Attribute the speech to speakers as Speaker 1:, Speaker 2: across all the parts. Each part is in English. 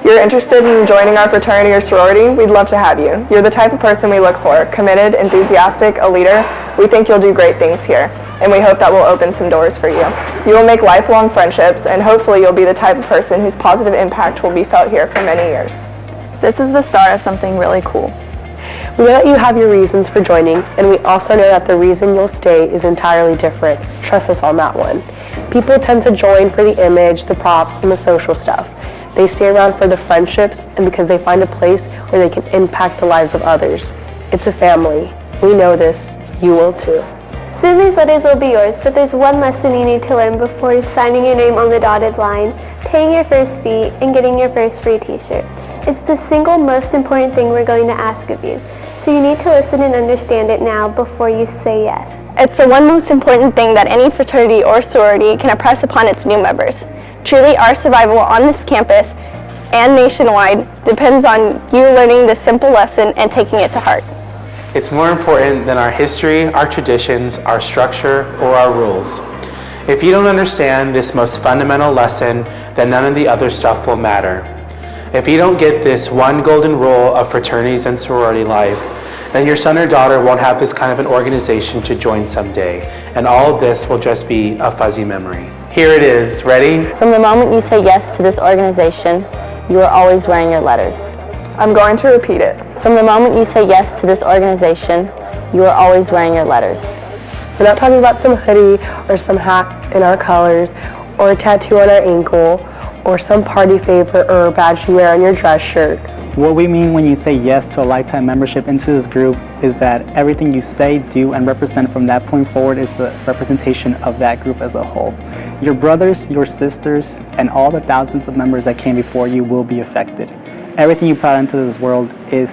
Speaker 1: You're interested in joining our fraternity or sorority? We'd love to have you. You're the type of person we look for, committed, enthusiastic, a leader. We think you'll do great things here, and we hope that will open some doors for you. You will make lifelong friendships, and hopefully you'll be the type of person whose positive impact will be felt here for many years.
Speaker 2: This is the start of something really cool.
Speaker 3: We know that you have your reasons for joining, and we also know that the reason you'll stay is entirely different. Trust us on that one. People tend to join for the image, the props, and the social stuff. They stay around for the friendships and because they find a place where they can impact the lives of others. It's a family. We know this. You will too.
Speaker 4: Soon these letters will be yours, but there's one lesson you need to learn before signing your name on the dotted line, paying your first fee, and getting your first free t-shirt. It's the single most important thing we're going to ask of you, so you need to listen and understand it now before you say yes.
Speaker 5: It's the one most important thing that any fraternity or sorority can impress upon its new members. Truly, our survival on this campus and nationwide depends on you learning this simple lesson and taking it to heart.
Speaker 6: It's more important than our history, our traditions, our structure, or our rules. If you don't understand this most fundamental lesson, then none of the other stuff will matter. If you don't get this one golden rule of fraternities and sorority life, then your son or daughter won't have this kind of an organization to join someday, and all of this will just be a fuzzy memory. Here it is. Ready?
Speaker 2: From the moment you say yes to this organization, you are always wearing your letters.
Speaker 1: I'm going to repeat it.
Speaker 2: From the moment you say yes to this organization, you are always wearing your letters.
Speaker 3: We're not talking about some hoodie or some hat in our colors or a tattoo on our ankle or some party favor or a badge you wear on your dress shirt.
Speaker 7: What we mean when you say yes to a lifetime membership into this group is that everything you say, do, and represent from that point forward is the representation of that group as a whole. Your brothers, your sisters, and all the thousands of members that came before you will be affected. Everything you put out into this world is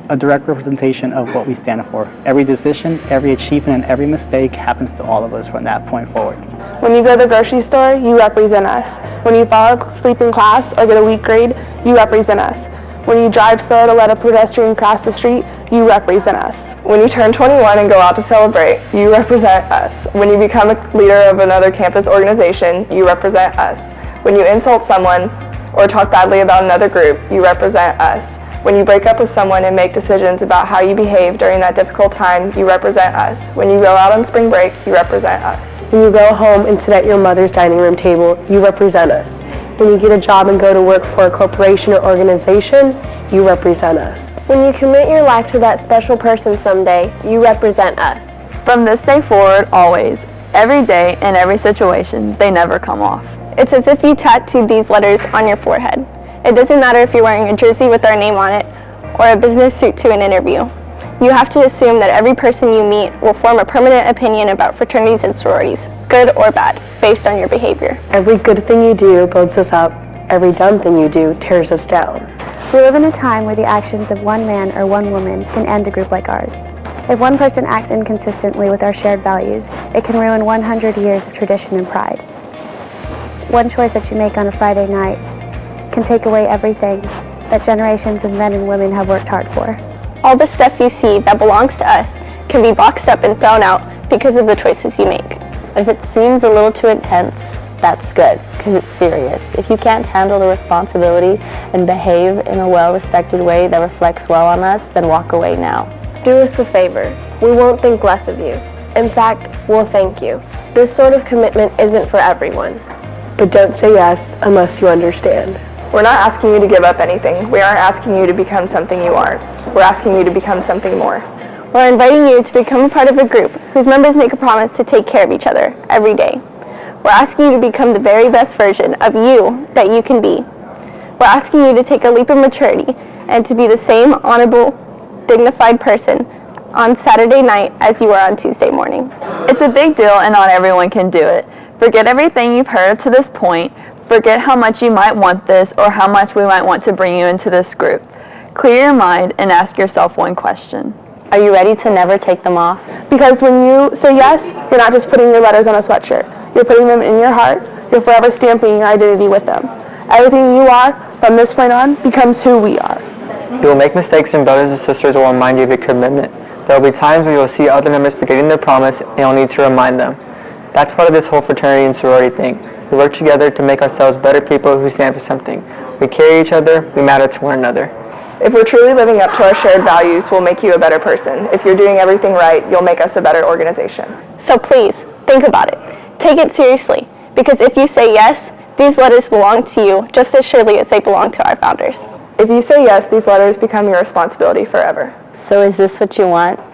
Speaker 7: a direct representation of what we stand for. Every decision, every achievement, and every mistake happens to all of us from that point forward.
Speaker 8: When you go to the grocery store, you represent us. When you fall asleep in class or get a weak grade, you represent us. When you drive slow to let a pedestrian cross the street, you represent us.
Speaker 1: When you turn 21 and go out to celebrate, you represent us. When you become a leader of another campus organization, you represent us. When you insult someone or talk badly about another group, you represent us. When you break up with someone and make decisions about how you behave during that difficult time, you represent us. When you go out on spring break, you represent us.
Speaker 3: When you go home and sit at your mother's dining room table, you represent us. When you get a job and go to work for a corporation or organization, you represent us.
Speaker 4: When you commit your life to that special person someday, you represent us.
Speaker 2: From this day forward, always, every day, in every situation, they never come off.
Speaker 5: It's as if you tattooed these letters on your forehead. It doesn't matter if you're wearing a jersey with our name on it or a business suit to an interview. You have to assume that every person you meet will form a permanent opinion about fraternities and sororities, good or bad, based on your behavior.
Speaker 3: Every good thing you do builds us up. Every dumb thing you do tears us down.
Speaker 9: We live in a time where the actions of one man or one woman can end a group like ours. If one person acts inconsistently with our shared values, it can ruin 100 years of tradition and pride. One choice that you make on a Friday night can take away everything that generations of men and women have worked hard for.
Speaker 5: All the stuff you see that belongs to us can be boxed up and thrown out because of the choices you make.
Speaker 2: If it seems a little too intense, that's good, because it's serious. If you can't handle the responsibility and behave in a well-respected way that reflects well on us, then walk away now.
Speaker 4: Do us a favor. We won't think less of you. In fact, we'll thank you. This sort of commitment isn't for everyone.
Speaker 3: But don't say yes unless you understand.
Speaker 1: We're not asking you to give up anything. We aren't asking you to become something you aren't. We're asking you to become something more.
Speaker 5: We're inviting you to become a part of a group whose members make a promise to take care of each other every day. We're asking you to become the very best version of you that you can be. We're asking you to take a leap of maturity and to be the same honorable, dignified person on Saturday night as you were on Tuesday morning.
Speaker 2: It's a big deal and not everyone can do it. Forget everything you've heard to this point. Forget how much you might want this or how much we might want to bring you into this group. Clear your mind and ask yourself one question. Are you ready to never take them off?
Speaker 8: Because when you say yes, you're not just putting your letters on a sweatshirt. You're putting them in your heart. You're forever stamping your identity with them. Everything you are, from this point on, becomes who we are.
Speaker 10: You will make mistakes, and brothers and sisters will remind you of your commitment. There will be times when you will see other members forgetting their promise, and you'll need to remind them. That's part of this whole fraternity and sorority thing. We work together to make ourselves better people who stand for something. We carry each other, we matter to one another.
Speaker 1: If we're truly living up to our shared values, we'll make you a better person. If you're doing everything right, you'll make us a better organization.
Speaker 5: So please, think about it. Take it seriously, because if you say yes, these letters belong to you just as surely as they belong to our founders.
Speaker 1: If you say yes, these letters become your responsibility forever.
Speaker 2: So is this what you want?